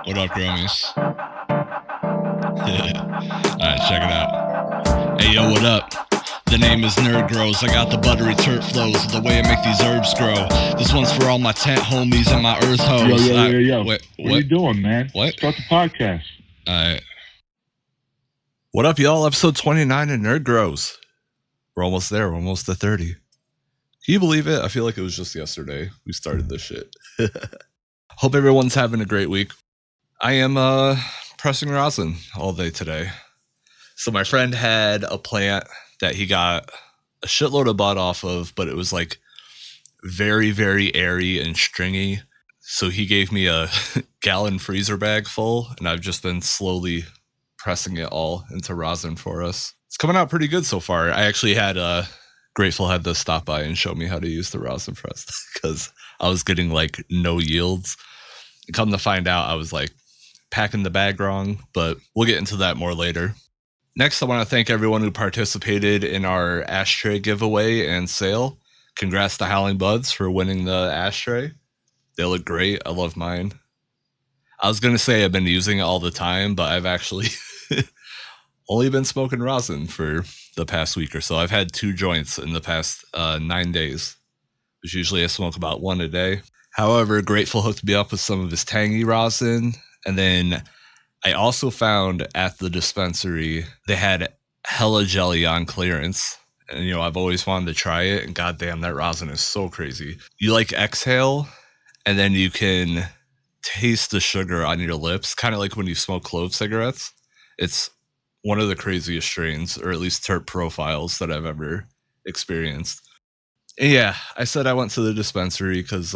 What up, Gromies? Alright, check it out. Hey, yo, what up? The name is NerdGrows. I got the buttery turf flows, the way I make these herbs grow. This one's for all my tent homies and my earth hoes. Yo. Wait, what are you doing, man? What? Start the podcast. Alright. What up, y'all? Episode 29 of NerdGrows. We're almost there. We're almost to 30. Can you believe it? I feel like it was just yesterday we started this shit. Hope everyone's having a great week. I am pressing rosin all day today. So my friend had a plant that he got a shitload of bud off of, but it was like very, very airy and stringy. So he gave me a gallon freezer bag full, and I've just been slowly pressing it all into rosin for us. It's coming out pretty good so far. I actually had Grateful had to stop by and show me how to use the rosin press because I was getting like no yields. And come to find out, I was like packing the bag wrong, but we'll get into that more later. Next, I want to thank everyone who participated in our ashtray giveaway and sale. Congrats to Howling Buds for winning the ashtray. They look great. I love mine. I was going to say I've been using it all the time, but I've actually only been smoking rosin for the past week or so. I've had 2 joints in the past 9 days, which usually I smoke about 1 a day. However, Grateful hooked me up with some of his tangy rosin, and then I also found at the dispensary they had hella jelly on clearance. And, you know, I've always wanted to try it, and goddamn, that rosin is so crazy. You like exhale, and then you can taste the sugar on your lips, kind of like when you smoke clove cigarettes. It's one of the craziest strains, or at least terp profiles that I've ever experienced. And yeah, I said I went to the dispensary because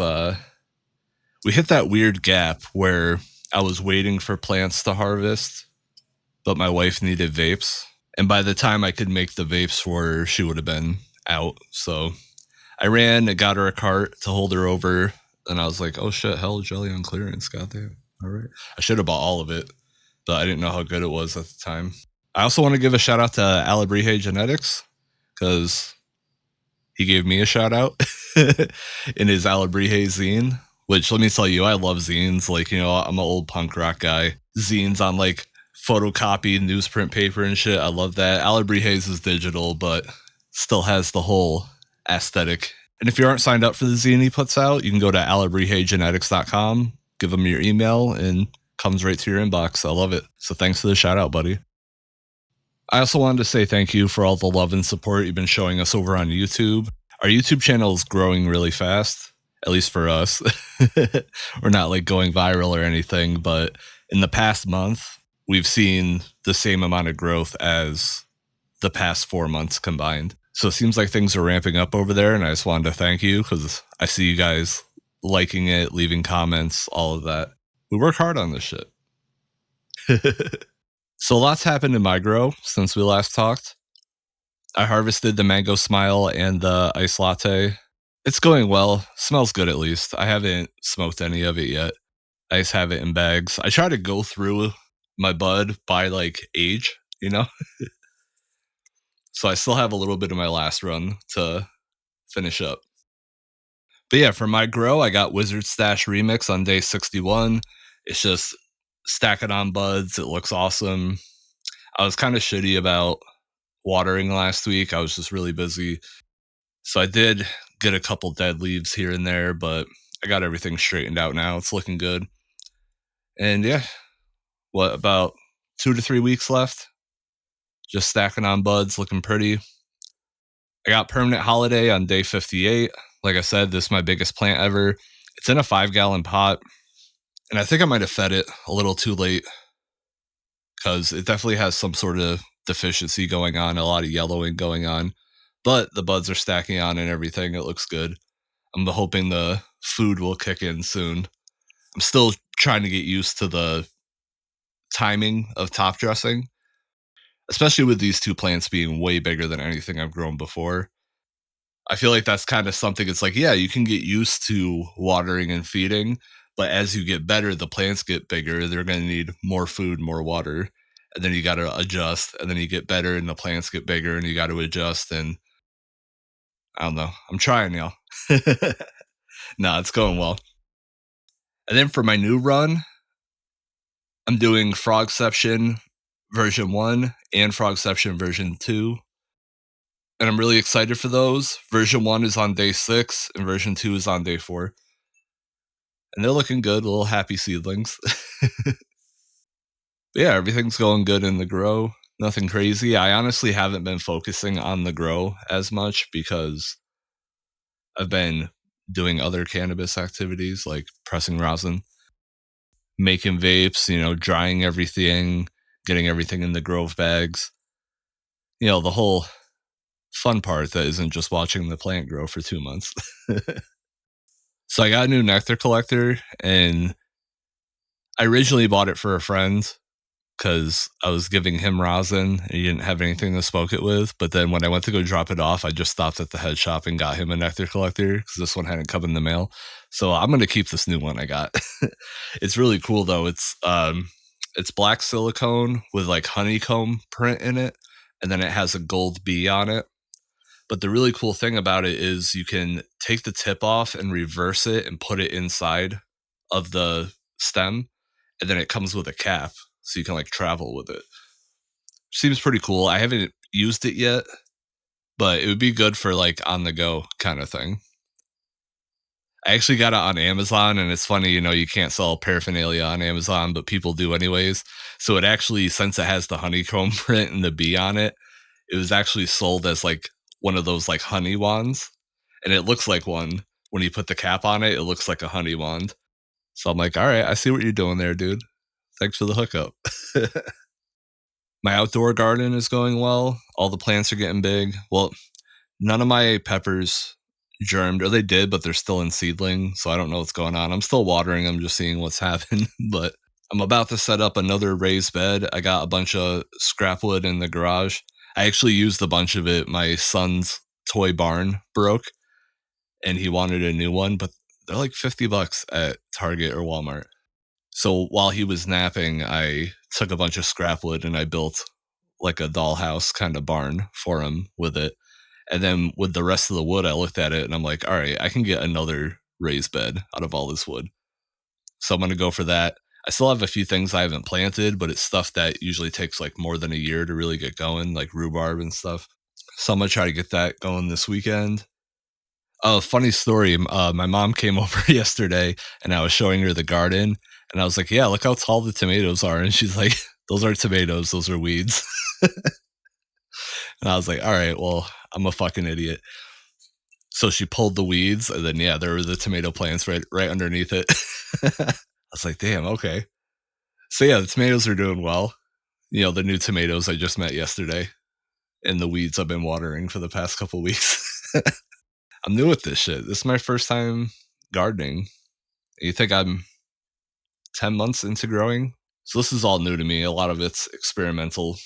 we hit that weird gap where I was waiting for plants to harvest, but my wife needed vapes. And by the time I could make the vapes for her, she would have been out. So I ran and got her a cart to hold her over. And I was like, oh shit, hella jelly on clearance. Goddamn. All right. I should have bought all of it, but I didn't know how good it was at the time. I also want to give a shout out to Alabrije Genetics because he gave me a shout out in his Alabrije zine. Which, let me tell you, I love zines. Like, you know, I'm an old punk rock guy. Zines on, like, photocopied newsprint paper and shit. I love that. Alabrije's is digital, but still has the whole aesthetic. And if you aren't signed up for the zine he puts out, you can go to alabrijegenetics.com, give him your email, and comes right to your inbox. I love it. So thanks for the shout out, buddy. I also wanted to say thank you for all the love and support you've been showing us over on YouTube. Our YouTube channel is growing really fast. At least for us. We're not like going viral or anything, but in the past month, we've seen the same amount of growth as the past 4 months combined. So it seems like things are ramping up over there, and I just wanted to thank you because I see you guys liking it, leaving comments, all of that. We work hard on this shit. So lots happened in my grow since we last talked. I harvested the Mango Smile and the Ice Latte. It's going well. Smells good at least. I haven't smoked any of it yet. I just have it in bags. I try to go through my bud by like age, you know? So I still have a little bit of my last run to finish up. But yeah, for my grow, I got Wizard Stash Remix on day 61. It's just stacking on buds. It looks awesome. I was kind of shitty about watering last week. I was just really busy. So I did get a couple dead leaves here and there, but I got everything straightened out now. It's looking good. And yeah, about 2 to 3 weeks left? Just stacking on buds, looking pretty. I got Permanent Holiday on day 58. Like I said, this is my biggest plant ever. It's in a 5-gallon pot, and I think I might have fed it a little too late because it definitely has some sort of deficiency going on, a lot of yellowing going on. But the buds are stacking on and everything. It looks good. I'm hoping the food will kick in soon. I'm still trying to get used to the timing of top dressing, especially with these 2 plants being way bigger than anything I've grown before. I feel like that's kind of something, it's like, yeah, you can get used to watering and feeding, but as you get better, the plants get bigger. They're going to need more food, more water. And then you got to adjust, and then you get better and the plants get bigger and you got to adjust. And I don't know. I'm trying, y'all. No, it's going well. And then for my new run, I'm doing Frogception version 1 and Frogception version 2. And I'm really excited for those. Version 1 is on day 6 and version 2 is on day 4. And they're looking good, little happy seedlings. Yeah, everything's going good in the grow. Nothing crazy. I honestly haven't been focusing on the grow as much because I've been doing other cannabis activities like pressing rosin, making vapes, drying everything, getting everything in the grove bags. The whole fun part that isn't just watching the plant grow for 2 months. So I got a new nectar collector, and I originally bought it for a friend because I was giving him rosin and he didn't have anything to smoke it with. But then when I went to go drop it off, I just stopped at the head shop and got him a nectar collector because this one hadn't come in the mail. So I'm going to keep this new one I got. It's really cool though. It's black silicone with like honeycomb print in it, and then it has a gold bee on it. But the really cool thing about it is you can take the tip off and reverse it and put it inside of the stem, and then it comes with a cap so you can like travel with it. Seems pretty cool. I haven't used it yet, but it would be good for like on the go kind of thing. I actually got it on Amazon, and it's funny, you can't sell paraphernalia on Amazon, but people do anyways. So it actually, since it has the honeycomb print and the bee on it, it was actually sold as like one of those like honey wands, and it looks like one. When you put the cap on it, it looks like a honey wand. So I'm like, all right, I see what you're doing there, dude. Thanks for the hookup. My outdoor garden is going well. All the plants are getting big. Well, none of my peppers germed, or they did, but they're still in seedling, so I don't know what's going on. I'm still watering them, just seeing what's happened. But I'm about to set up another raised bed. I got a bunch of scrap wood in the garage. I actually used a bunch of it. My son's toy barn broke, and he wanted a new one, but they're like $50 at Target or Walmart. So while he was napping, I took a bunch of scrap wood and I built like a dollhouse kind of barn for him with it. And then with the rest of the wood, I looked at it and I'm like, all right, I can get another raised bed out of all this wood. So I'm going to go for that. I still have a few things I haven't planted, but it's stuff that usually takes like more than a year to really get going, like rhubarb and stuff. So I'm going to try to get that going this weekend. Oh, funny story. My mom came over yesterday and I was showing her the garden, and I was like, yeah, look how tall the tomatoes are. And she's like, those are tomatoes. Those are weeds. And I was like, all right, well, I'm a fucking idiot. So she pulled the weeds, and then, yeah, there were the tomato plants right underneath it. I was like, damn, okay. So, yeah, the tomatoes are doing well. The new tomatoes I just met yesterday, and the weeds I've been watering for the past couple weeks. I'm new at this shit. This is my first time gardening. You think I'm 10 months into growing? So this is all new to me. A lot of it's experimental.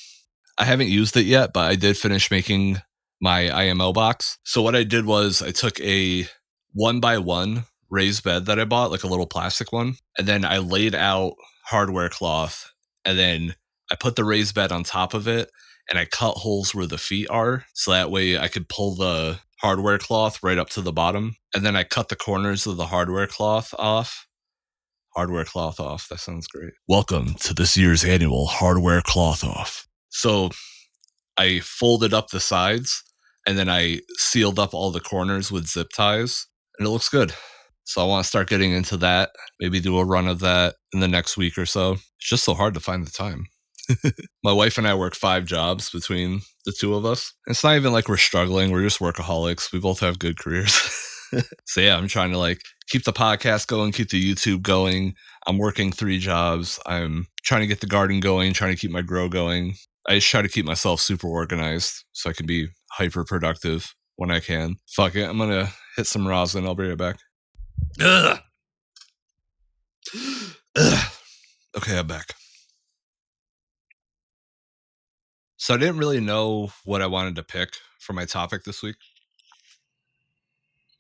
I haven't used it yet, but I did finish making my IMO box. So what I did was I took a 1x1 raised bed that I bought, like a little plastic one, and then I laid out hardware cloth, and then I put the raised bed on top of it, and I cut holes where the feet are, so that way I could pull the hardware cloth right up to the bottom, and then I cut the corners of the hardware cloth off. Hardware cloth off. That sounds great. Welcome to this year's annual hardware cloth off. So I folded up the sides, and then I sealed up all the corners with zip ties, and it looks good. So I want to start getting into that, maybe do a run of that in the next week or so. It's just so hard to find the time. My wife and I work 5 jobs between the two of us. It's not even like we're struggling. We're just workaholics. We both have good careers. So yeah, I'm trying to like keep the podcast going, keep the YouTube going. I'm working 3 jobs. I'm trying to get the garden going, trying to keep my grow going. I just try to keep myself super organized so I can be hyper productive when I can. Fuck it, I'm gonna hit some rosin. I'll be right back. Ugh. Ugh. Okay, I'm back. So I didn't really know what I wanted to pick for my topic this week.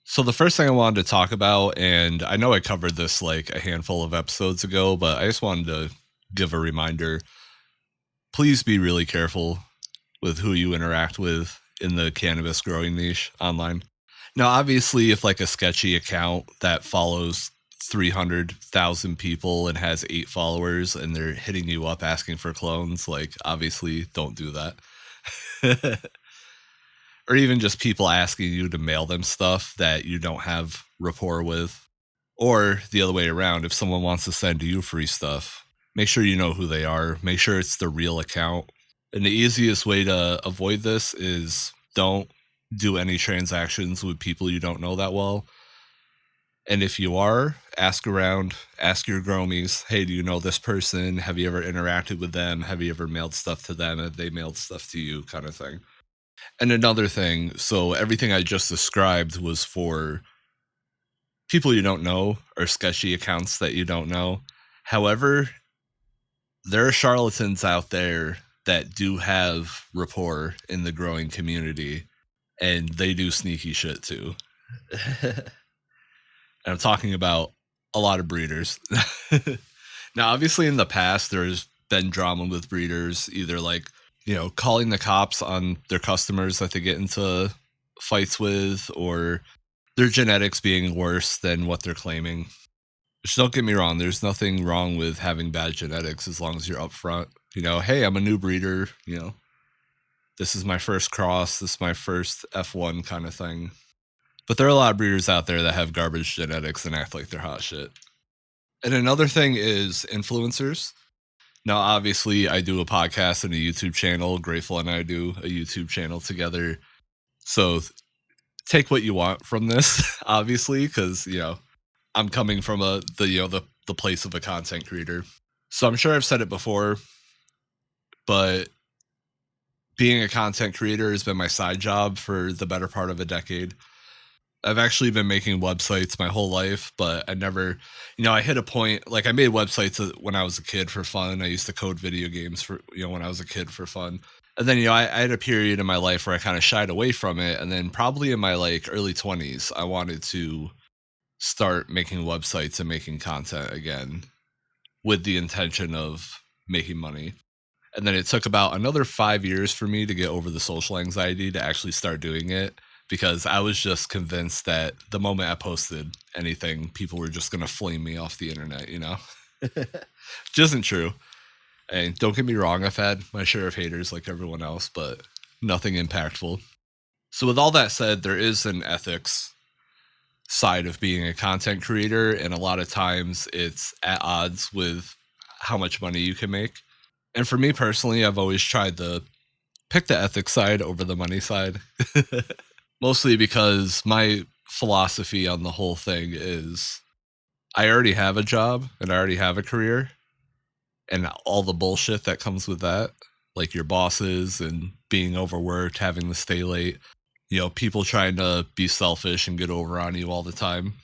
So the first thing I wanted to talk about, and I know I covered this like a handful of episodes ago, but I just wanted to give a reminder. Please be really careful with who you interact with in the cannabis growing niche online. Now, obviously, if like a sketchy account that follows 300,000 people and has 8 followers and they're hitting you up asking for clones, like obviously don't do that. Or even just people asking you to mail them stuff that you don't have rapport with. Or the other way around, if someone wants to send you free stuff, make sure you know who they are. Make sure it's the real account. And the easiest way to avoid this is don't do any transactions with people you don't know that well. And if you are, ask around, ask your gromies, hey, do you know this person? Have you ever interacted with them? Have you ever mailed stuff to them? Have they mailed stuff to you? Kind of thing. And another thing, so everything I just described was for people you don't know or sketchy accounts that you don't know. However, there are charlatans out there that do have rapport in the growing community, and they do sneaky shit too. And I'm talking about a lot of breeders. Now, obviously, in the past, there's been drama with breeders, either like, calling the cops on their customers that they get into fights with, or their genetics being worse than what they're claiming. Which, don't get me wrong, there's nothing wrong with having bad genetics as long as you're upfront. Hey, I'm a new breeder, this is my first cross, this is my first F1 kind of thing. But there are a lot of breeders out there that have garbage genetics and act like they're hot shit. And another thing is influencers. Now, obviously, I do a podcast and a YouTube channel. Grateful and I do a YouTube channel together. So take what you want from this, obviously, because, I'm coming from the place of a content creator. So I'm sure I've said it before, but being a content creator has been my side job for the better part of a decade. I've actually been making websites my whole life, but I never, I hit a point, like I made websites when I was a kid for fun. I used to code video games for, when I was a kid for fun. And then, I had a period in my life where I kind of shied away from it. And then probably in my early 20s, I wanted to start making websites and making content again with the intention of making money. And then it took about another 5 years for me to get over the social anxiety to actually start doing it, because I was just convinced that the moment I posted anything, people were just going to flame me off the internet, Which isn't true. And don't get me wrong, I've had my share of haters like everyone else, but nothing impactful. So with all that said, there is an ethics side of being a content creator, and a lot of times it's at odds with how much money you can make. And for me personally, I've always tried to pick the ethics side over the money side. Mostly because my philosophy on the whole thing is I already have a job and I already have a career, and all the bullshit that comes with that, like your bosses and being overworked, having to stay late, people trying to be selfish and get over on you all the time,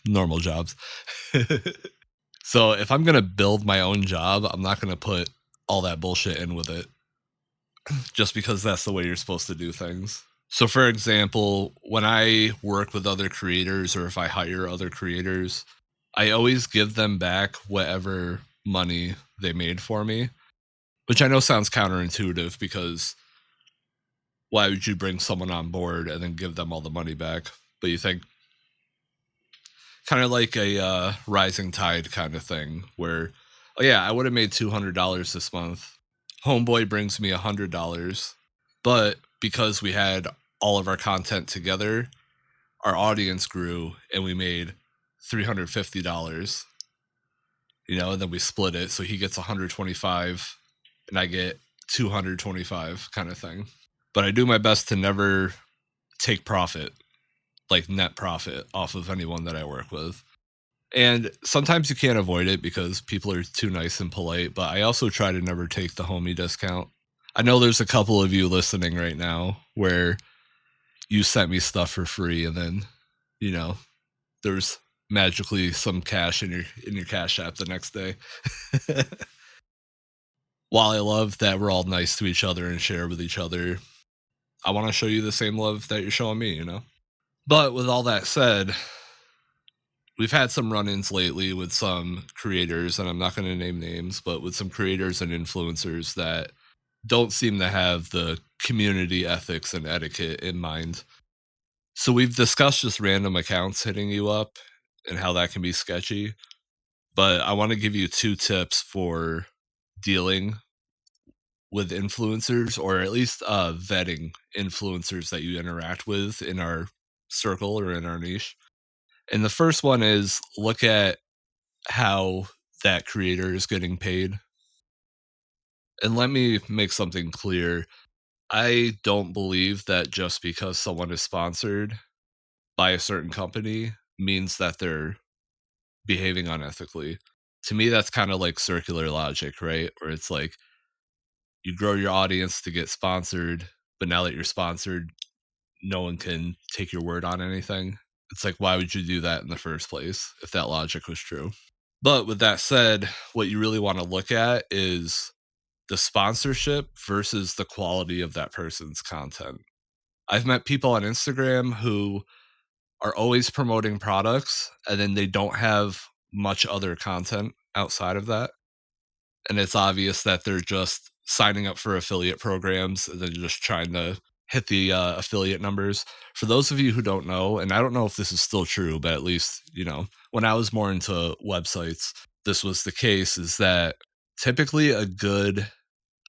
normal jobs. So if I'm going to build my own job, I'm not going to put all that bullshit in with it just because that's the way you're supposed to do things. So for example, when I work with other creators or if I hire other creators, I always give them back whatever money they made for me, which I know sounds counterintuitive because why would you bring someone on board and then give them all the money back? But you think kind of like a rising tide kind of thing where, oh yeah, I would have made $200 this month. Homeboy brings me $100, but because we had all of our content together, our audience grew and we made $350, and then we split it. So he gets 125 and I get 225 kind of thing. But I do my best to never take profit, like net profit, off of anyone that I work with. And sometimes you can't avoid it because people are too nice and polite, but I also try to never take the homie discount. I know there's a couple of you listening right now where you sent me stuff for free and then, there's magically some cash in your Cash App the next day. While I love that we're all nice to each other and share with each other, I want to show you the same love that you're showing me, But with all that said, we've had some run-ins lately with some creators, and I'm not going to name names, but with some creators and influencers that don't seem to have the community ethics and etiquette in mind. So we've discussed just random accounts hitting you up and how that can be sketchy. But I want to give you 2 tips for dealing with influencers, or at least vetting influencers that you interact with in our circle or in our niche. And the first one is look at how that creator is getting paid. And let me make something clear. I don't believe that just because someone is sponsored by a certain company means that they're behaving unethically. To me, that's kind of like circular logic, right? Where it's like you grow your audience to get sponsored, but now that you're sponsored, no one can take your word on anything. It's like, why would you do that in the first place if that logic was true? But with that said, what you really want to look at is the sponsorship versus the quality of that person's content. I've met people on Instagram who are always promoting products and then they don't have much other content outside of that. And it's obvious that they're just signing up for affiliate programs and then just trying to hit the affiliate numbers. For those of you who don't know, and I don't know if this is still true, but at least, when I was more into websites, this was the case is that typically a good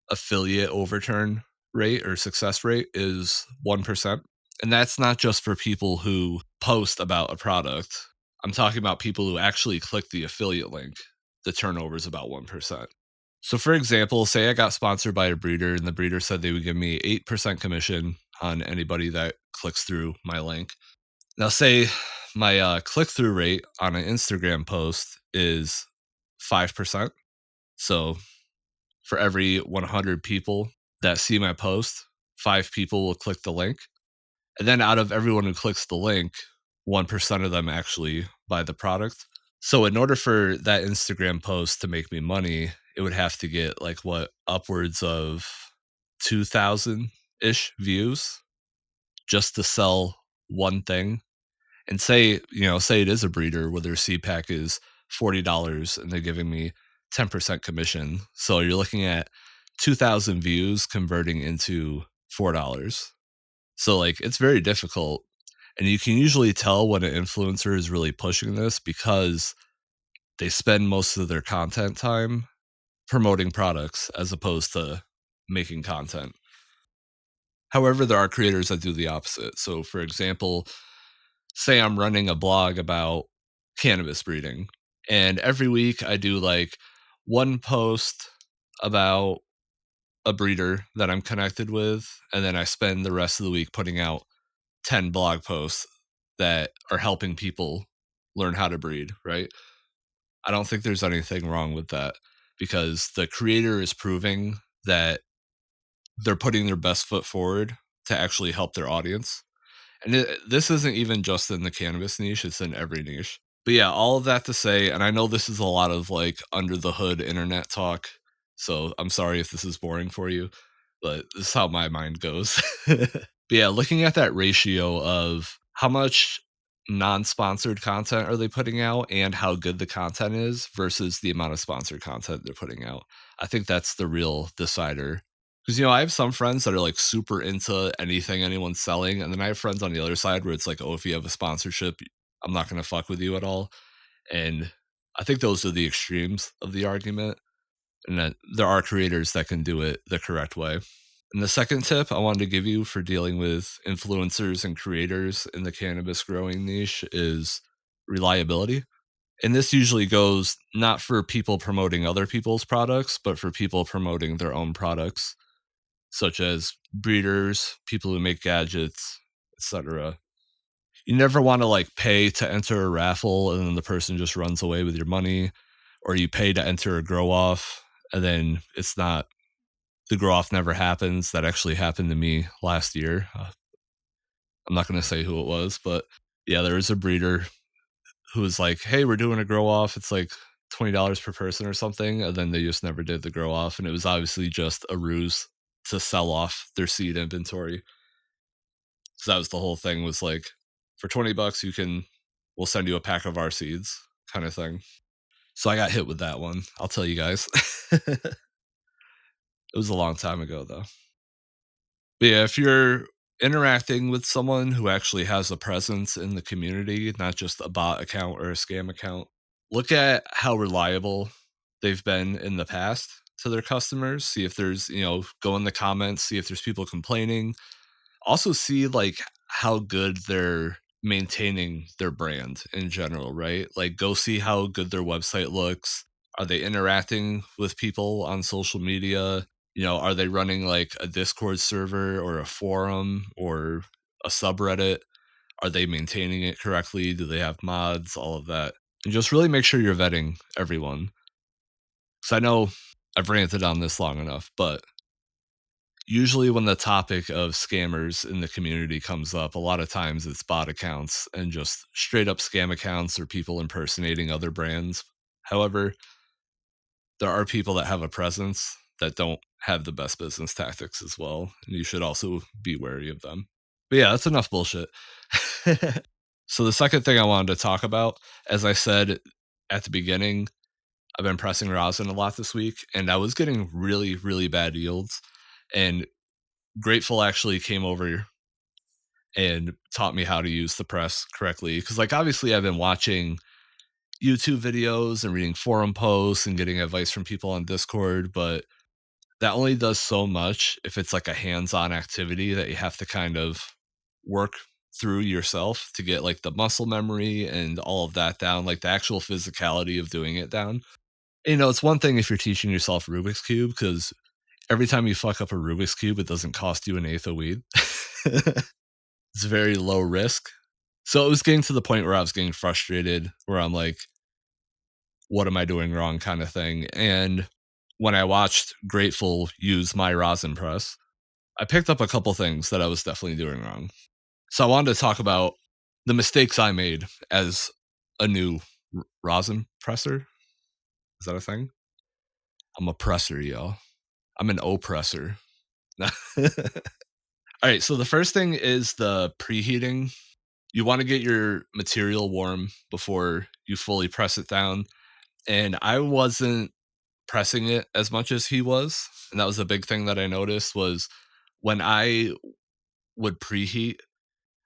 affiliate overturn rate or success rate is 1%. And that's not just for people who post about a product. I'm talking about people who actually click the affiliate link. The turnover is about 1%. So, for example, say I got sponsored by a breeder and the breeder said they would give me 8% commission on anybody that clicks through my link. Now, say my click through rate on an Instagram post is 5%. So, for every 100 people that see my post, 5 people will click the link. And then out of everyone who clicks the link, 1% of them actually buy the product. So in order for that Instagram post to make me money, it would have to get like upwards of 2,000 ish views just to sell one thing. And say it is a breeder where their seed pack is $40 and they're giving me 10% commission. So you're looking at 2,000 views converting into $4. So like it's very difficult. And you can usually tell when an influencer is really pushing this because they spend most of their content time promoting products as opposed to making content. However, there are creators that do the opposite. So, for example, say I'm running a blog about cannabis breeding, and every week I do like one post about a breeder that I'm connected with, and then I spend the rest of the week putting out 10 blog posts that are helping people learn how to breed, right? I don't think there's anything wrong with that because the creator is proving that they're putting their best foot forward to actually help their audience. And this isn't even just in the cannabis niche, it's in every niche. But yeah, all of that to say, and I know this is a lot of like under the hood internet talk. So I'm sorry if this is boring for you, but this is how my mind goes. But yeah, looking at that ratio of how much non-sponsored content are they putting out and how good the content is versus the amount of sponsored content they're putting out. I think that's the real decider. Because I have some friends that are like super into anything anyone's selling, and then I have friends on the other side where it's like, oh, if you have a sponsorship, I'm not going to fuck with you at all. And I think those are the extremes of the argument, and that there are creators that can do it the correct way. And the second tip I wanted to give you for dealing with influencers and creators in the cannabis growing niche is reliability. And this usually goes not for people promoting other people's products, but for people promoting their own products, such as breeders, people who make gadgets, etc. You never want to like pay to enter a raffle and then the person just runs away with your money, or you pay to enter a grow off and then the grow off never happens. That actually happened to me last year. I'm not going to say who it was, but yeah, there was a breeder who was like, "Hey, we're doing a grow off. It's like $20 per person or something," and then they just never did the grow off, and it was obviously just a ruse to sell off their seed inventory. So that was the whole thing. Was like, for $20, we'll send you a pack of our seeds, kind of thing. So I got hit with that one. I'll tell you guys. It was a long time ago though. But yeah, if you're interacting with someone who actually has a presence in the community, not just a bot account or a scam account. Look at how reliable they've been in the past to their customers. See if there's, go in the comments, see if there's people complaining. Also see like how good they're maintaining their brand in general, right? Like go see how good their website looks. Are they interacting with people on social media? Are they running like a Discord server or a forum or a subreddit? Are they maintaining it correctly? Do they have mods? All of that. And just really make sure you're vetting everyone. Because I know I've ranted on this long enough, but usually when the topic of scammers in the community comes up, a lot of times it's bot accounts and just straight up scam accounts or people impersonating other brands. However, there are people that have a presence that don't have the best business tactics as well, and you should also be wary of them. But yeah, that's enough bullshit. So the second thing I wanted to talk about, as I said at the beginning, I've been pressing rosin a lot this week, and I was getting really, really bad yields. And Grateful actually came over and taught me how to use the press correctly. Because, like, obviously, I've been watching YouTube videos and reading forum posts and getting advice from people on Discord, but that only does so much if it's like a hands-on activity that you have to kind of work through yourself to get like the muscle memory and all of that down, like the actual physicality of doing it down. It's one thing if you're teaching yourself Rubik's Cube, because every time you fuck up a Rubik's Cube, it doesn't cost you an eighth of weed. It's very low risk. So it was getting to the point where I was getting frustrated, where I'm like, what am I doing wrong kind of thing. And when I watched Grateful use my rosin press, I picked up a couple things that I was definitely doing wrong. So I wanted to talk about the mistakes I made as a new rosin presser. Is that a thing? I'm a presser, y'all. I'm an oppressor. All right, so the first thing is the preheating. You want to get your material warm before you fully press it down. And I wasn't pressing it as much as he was. And that was a big thing that I noticed was when I would preheat,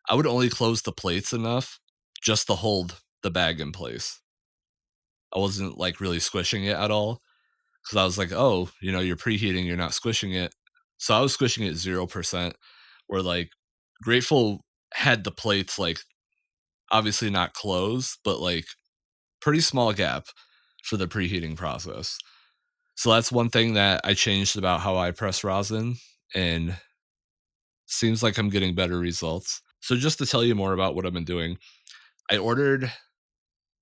I would only close the plates enough just to hold the bag in place. I wasn't like really squishing it at all because I was like, oh, you're preheating, you're not squishing it. So I was squishing it 0%, where like Grateful had the plates like obviously not closed, but like pretty small gap for the preheating process. So that's one thing that I changed about how I press rosin, and seems like I'm getting better results. So just to tell you more about what I've been doing, I ordered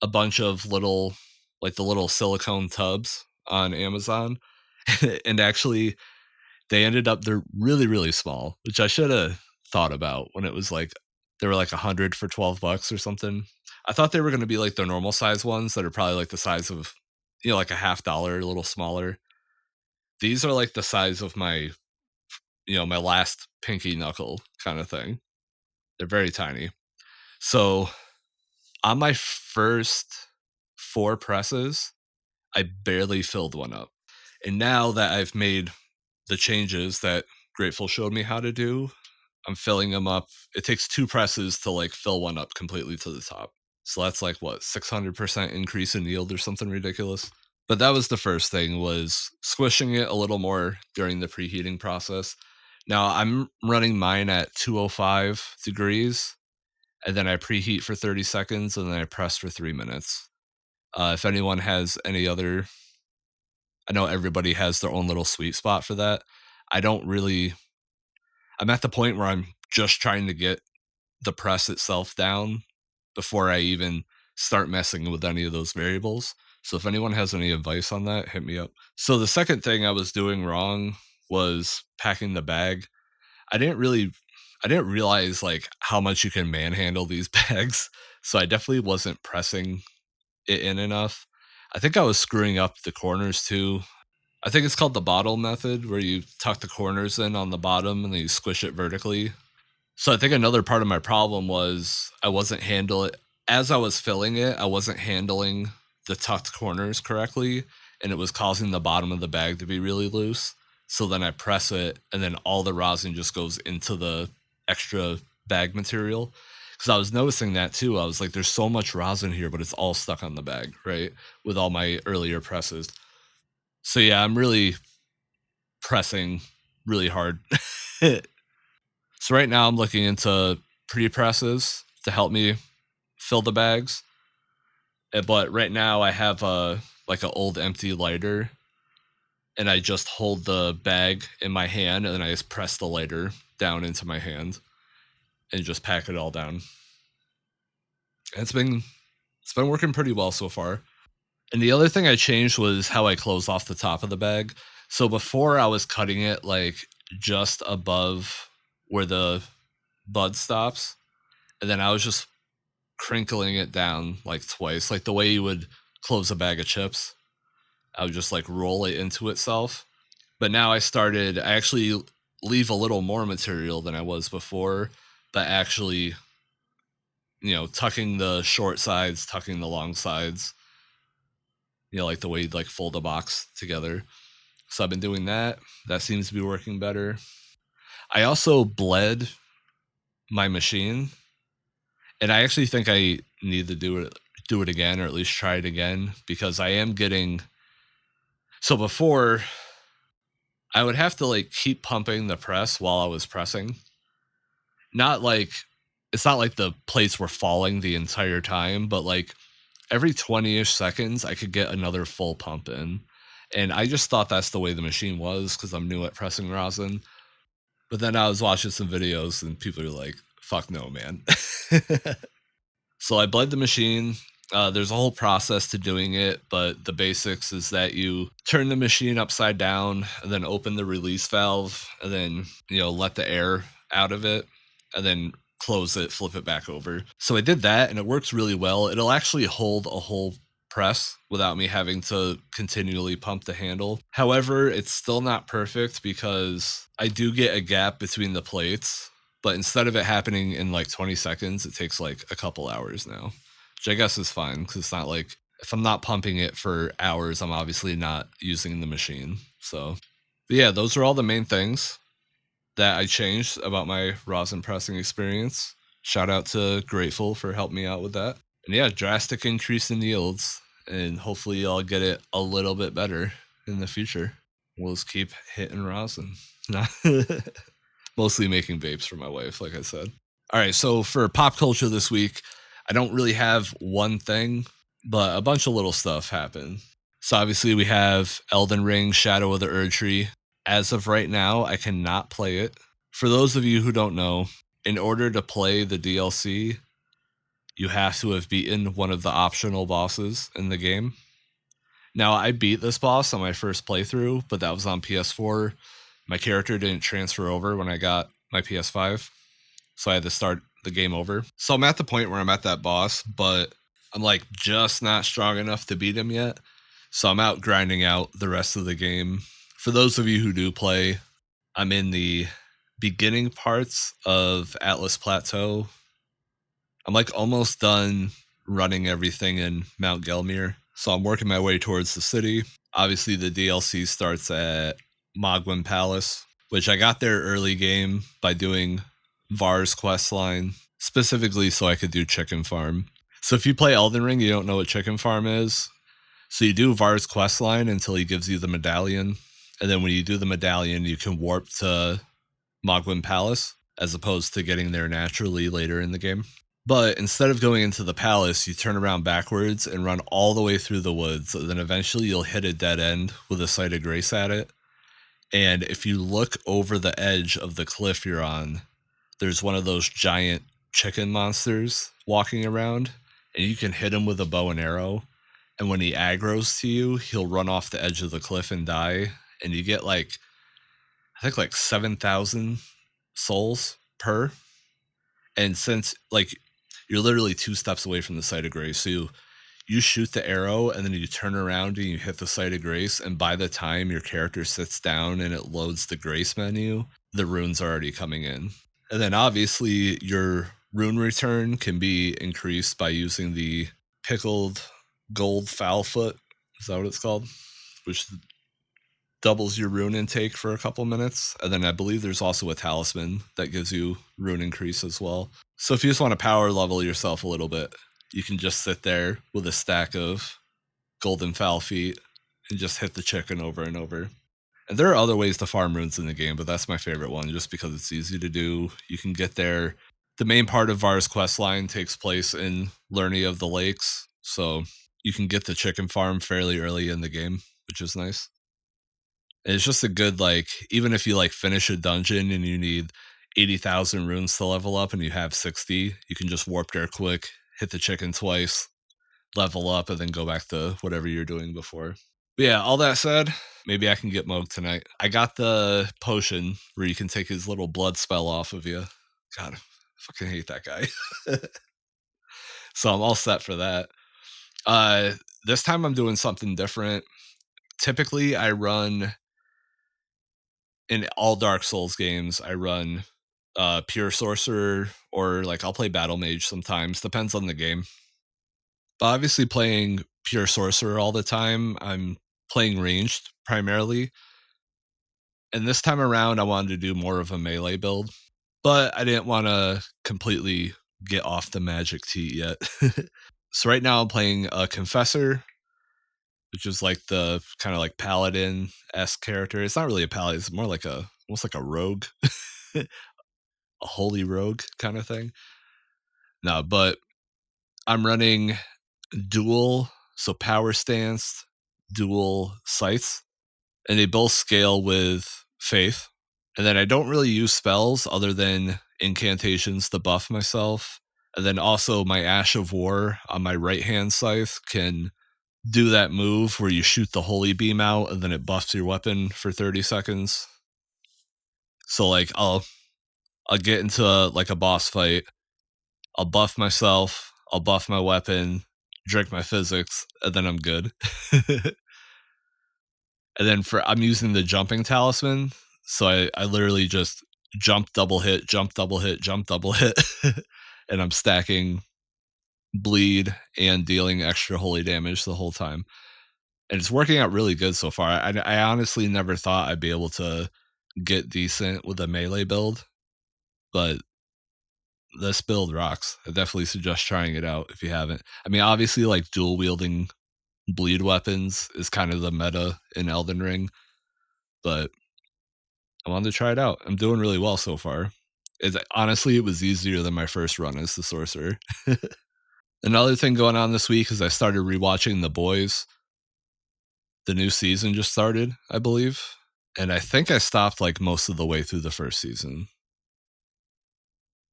a bunch of little, like the little silicone tubs on Amazon. And actually, they're really, really small, which I should have thought about when it was like, they were like 100 for $12 or something. I thought they were going to be like the normal size ones that are probably like the size of, like a $50, a little smaller. These are like the size of my, my last pinky knuckle kind of thing. They're very tiny. So on my first 4 presses, I barely filled one up. And now that I've made the changes that Grateful showed me how to do, I'm filling them up. It takes 2 presses to like fill one up completely to the top. So that's like what, 600% increase in yield or something ridiculous. But that was the first thing, was squishing it a little more during the preheating process. Now I'm running mine at 205 degrees, and then I preheat for 30 seconds, and then I press for 3 minutes. If anyone has any other, I know everybody has their own little sweet spot for that. I'm at the point where I'm just trying to get the press itself down before I even start messing with any of those variables. So if anyone has any advice on that, hit me up. So the second thing I was doing wrong was packing the bag. I didn't realize like how much you can manhandle these bags. So I definitely wasn't pressing it in enough. I think I was screwing up the corners too. I think it's called the bottle method, where you tuck the corners in on the bottom and then you squish it vertically. So I think another part of my problem was I wasn't handling, as I was filling it, I wasn't handling the tucked corners correctly, and it was causing the bottom of the bag to be really loose. So then I press it, and then all the rosin just goes into the extra bag material. Because I was noticing that too. I was like, there's so much rosin here, but it's all stuck on the bag, right? With all my earlier presses. So yeah, I'm really pressing really hard. So right now I'm looking into pre-presses to help me fill the bags. But right now I have a like an old empty lighter, and I just hold the bag in my hand, and then I just press the lighter down into my hand and just pack it all down. And it's been working pretty well so far. And the other thing I changed was how I close off the top of the bag. So before I was cutting it like just above where the bud stops, and then I was just crinkling it down like twice, like the way you would close a bag of chips. I would just like roll it into itself. But now I actually leave a little more material than I was before, but actually, tucking the short sides, tucking the long sides, like the way you'd like fold a box together. So I've been doing that. That seems to be working better. I also bled my machine, and I actually think I need to do it again, or at least try it again, because I am getting. So before, I would have to like keep pumping the press while I was pressing. It's not like the plates were falling the entire time, but like every 20-ish seconds, I could get another full pump in. And I just thought that's the way the machine was because I'm new at pressing rosin. But then I was watching some videos and people are like, fuck no, man. So I bled the machine. There's a whole process to doing it, but the basics is that you turn the machine upside down and then open the release valve and then, let the air out of it and then close it, flip it back over. So I did that and it works really well. It'll actually hold a whole press without me having to continually pump the handle. However, it's still not perfect because I do get a gap between the plates, but instead of it happening in like 20 seconds, it takes like a couple hours now, which I guess is fine because it's not like if I'm not pumping it for hours, I'm obviously not using the machine. So, but yeah, those are all the main things that I changed about my rosin pressing experience. Shout out to Grateful for helping me out with that. And yeah, drastic increase in yields, and hopefully I'll get it a little bit better in the future. We'll just keep hitting rosin. Mostly making vapes for my wife, like I said. All right, so for pop culture this week, I don't really have one thing, but a bunch of little stuff happened. So obviously we have Elden Ring Shadow of the Erdtree. As of right now, I cannot play it. For those of you who don't know, in order to play the DLC, you have to have beaten one of the optional bosses in the game. Now, I beat this boss on my first playthrough, but that was on PS4. My character didn't transfer over when I got my PS5, so I had to start the game over. So I'm at the point where I'm at that boss, but I'm like just not strong enough to beat him yet. So I'm out grinding out the rest of the game. For those of you who do play, I'm in the beginning parts of Atlas Plateau. I'm like almost done running everything in Mount Gelmir. So I'm working my way towards the city. Obviously, the DLC starts at Mogwin Palace, which I got there early game by doing Var's questline, specifically so I could do Chicken Farm. So if you play Elden Ring, you don't know what Chicken Farm is. So you do Var's questline until he gives you the medallion. And then when you do the medallion, you can warp to Mogwin Palace, as opposed to getting there naturally later in the game. But instead of going into the palace, you turn around backwards and run all the way through the woods. Then eventually you'll hit a dead end with a site of grace at it. And if you look over the edge of the cliff you're on, there's one of those giant chicken monsters walking around, and you can hit him with a bow and arrow. And when he aggroes to you, he'll run off the edge of the cliff and die. And you get I think like 7,000 souls per. And since you're literally 2 steps away from the site of grace, so you shoot the arrow and then you turn around and you hit the site of grace, and by the time your character sits down and it loads the grace menu, the runes are already coming in. And then obviously your rune return can be increased by using the pickled gold foul foot. Is that what it's called? Which doubles your rune intake for a couple minutes. And then I believe there's also a talisman that gives you rune increase as well. So if you just want to power level yourself a little bit, you can just sit there with a stack of golden foul feet and just hit the chicken over and over. And there are other ways to farm runes in the game, but that's my favorite one just because it's easy to do. You can get there. The main part of Var's quest line takes place in Lerny of the Lakes, so you can get the chicken farm fairly early in the game, which is nice. And it's just a good, like, even if you like finish a dungeon and you need 80,000 runes to level up and you have 60, you can just warp there quick, hit the chicken twice, level up, and then go back to whatever you're doing before. But yeah, all that said, maybe I can get Moog tonight. I got the potion where you can take his little blood spell off of you. God, I fucking hate that guy. So I'm all set for that. This time I'm doing something different. Typically, I run in all Dark Souls games. I run pure sorcerer, or like I'll play battle mage sometimes. Depends on the game. But obviously, playing pure sorcerer all the time, I'm playing ranged primarily. And this time around, I wanted to do more of a melee build, but I didn't want to completely get off the magic tee yet. So right now I'm playing a confessor, which is like the kind of like paladin-esque character. It's not really a paladin, it's more like almost like a rogue, a holy rogue kind of thing. No, but I'm running dual, so power stance, dual sights, and they both scale with faith. And then I don't really use spells other than incantations to buff myself. And then also my Ash of War on my right hand scythe can do that move where you shoot the holy beam out and then it buffs your weapon for 30 seconds. So like I'll get into like a boss fight, I'll buff myself, I'll buff my weapon, drink my physics, and then I'm good. And then I'm using the jumping talisman, so I literally just jump, double hit, jump, double hit, jump, double hit, and I'm stacking bleed and dealing extra holy damage the whole time. And it's working out really good so far. I honestly never thought I'd be able to get decent with a melee build, but this build rocks. I definitely suggest trying it out if you haven't. I mean, obviously, like dual wielding bleed weapons is kind of the meta in Elden Ring, but I wanted to try it out. I'm doing really well so far. Honestly, it was easier than my first run as the sorcerer. Another thing going on this week is I started rewatching The Boys. The new season just started, I believe. And I think I stopped like most of the way through the first season.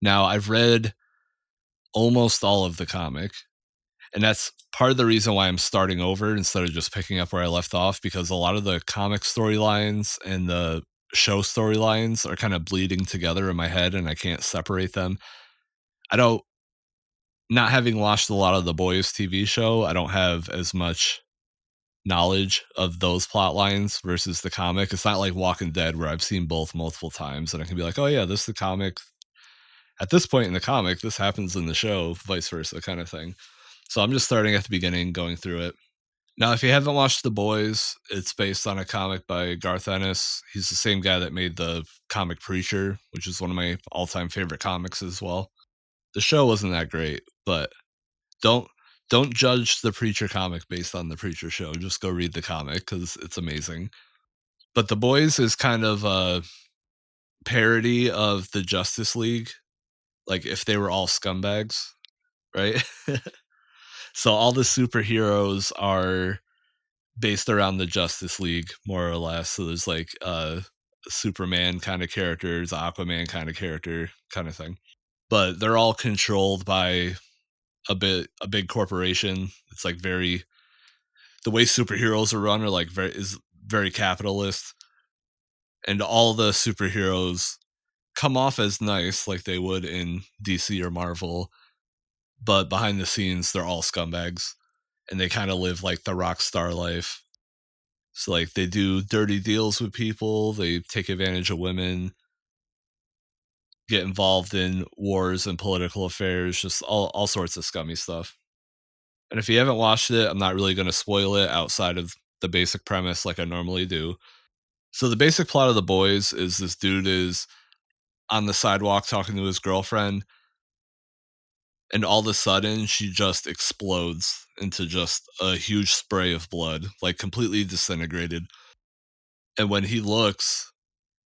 Now, I've read almost all of the comic, and that's part of the reason why I'm starting over instead of just picking up where I left off, because a lot of the comic storylines and the show storylines are kind of bleeding together in my head and I can't separate them. Not having watched a lot of the Boys TV show, I don't have as much knowledge of those plot lines versus the comic. It's not like Walking Dead where I've seen both multiple times and I can be like, oh yeah, this is the comic. At this point in the comic, this happens in the show, vice versa kind of thing. So I'm just starting at the beginning, going through it. Now, if you haven't watched The Boys, it's based on a comic by Garth Ennis. He's the same guy that made the comic Preacher, which is one of my all-time favorite comics as well. The show wasn't that great, but don't judge the Preacher comic based on the Preacher show. Just go read the comic because it's amazing. But The Boys is kind of a parody of the Justice League, like if they were all scumbags, right? So all the superheroes are based around the Justice League, more or less. So there's like Superman kind of characters, Aquaman kind of character kind of thing. But they're all controlled by a big corporation. It's like the way superheroes are run are like very capitalist. And all the superheroes come off as nice like they would in DC or Marvel, but behind the scenes they're all scumbags and they kind of live like the rock star life. So like they do dirty deals with people, they take advantage of women, get involved in wars and political affairs, just all sorts of scummy stuff. And if you haven't watched it, I'm not really going to spoil it outside of the basic premise like I normally do. So the basic plot of The Boys is this dude is on the sidewalk talking to his girlfriend, and all of a sudden she just explodes into just a huge spray of blood, like completely disintegrated. And when he looks,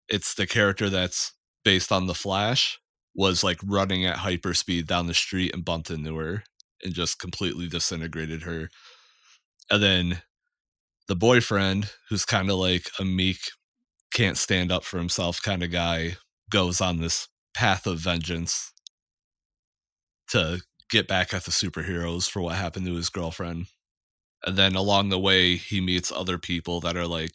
it's the character that's based on The Flash was like running at hyperspeed down the street and bumped into her and just completely disintegrated her. And then the boyfriend, who's kind of like a meek, can't stand up for himself kind of guy, goes on this path of vengeance to get back at the superheroes for what happened to his girlfriend. And then along the way, he meets other people that are like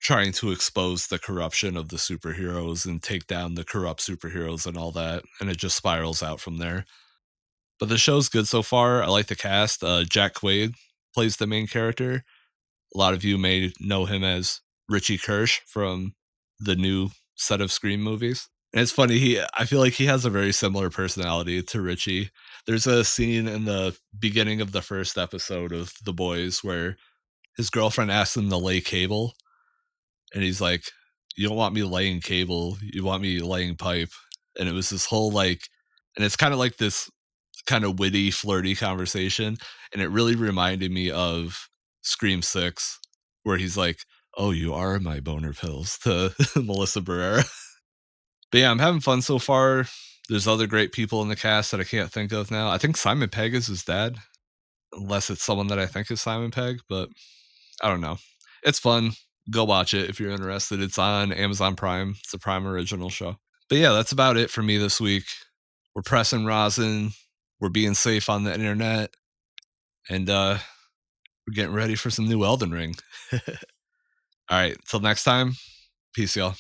trying to expose the corruption of the superheroes and take down the corrupt superheroes and all that. And it just spirals out from there. But the show's good so far. I like the cast. Jack Quaid plays the main character. A lot of you may know him as Richie Kirsch from the new set of Scream movies. And it's funny, I feel like he has a very similar personality to Richie. There's a scene in the beginning of the first episode of The Boys where his girlfriend asks him to lay cable, and he's like, "You don't want me laying cable, you want me laying pipe." And it was this whole like, and it's kind of like this kind of witty, flirty conversation, and it really reminded me of Scream 6, where he's like, "Oh, you are my boner pills," to Melissa Barrera. But yeah, I'm having fun so far. There's other great people in the cast that I can't think of now. I think Simon Pegg is his dad, unless it's someone that I think is Simon Pegg, but I don't know. It's fun. Go watch it if you're interested. It's on Amazon Prime. It's a Prime original show. But yeah, that's about it for me this week. We're pressing rosin. We're being safe on the internet. And we're getting ready for some new Elden Ring. All right. Till next time. Peace, y'all.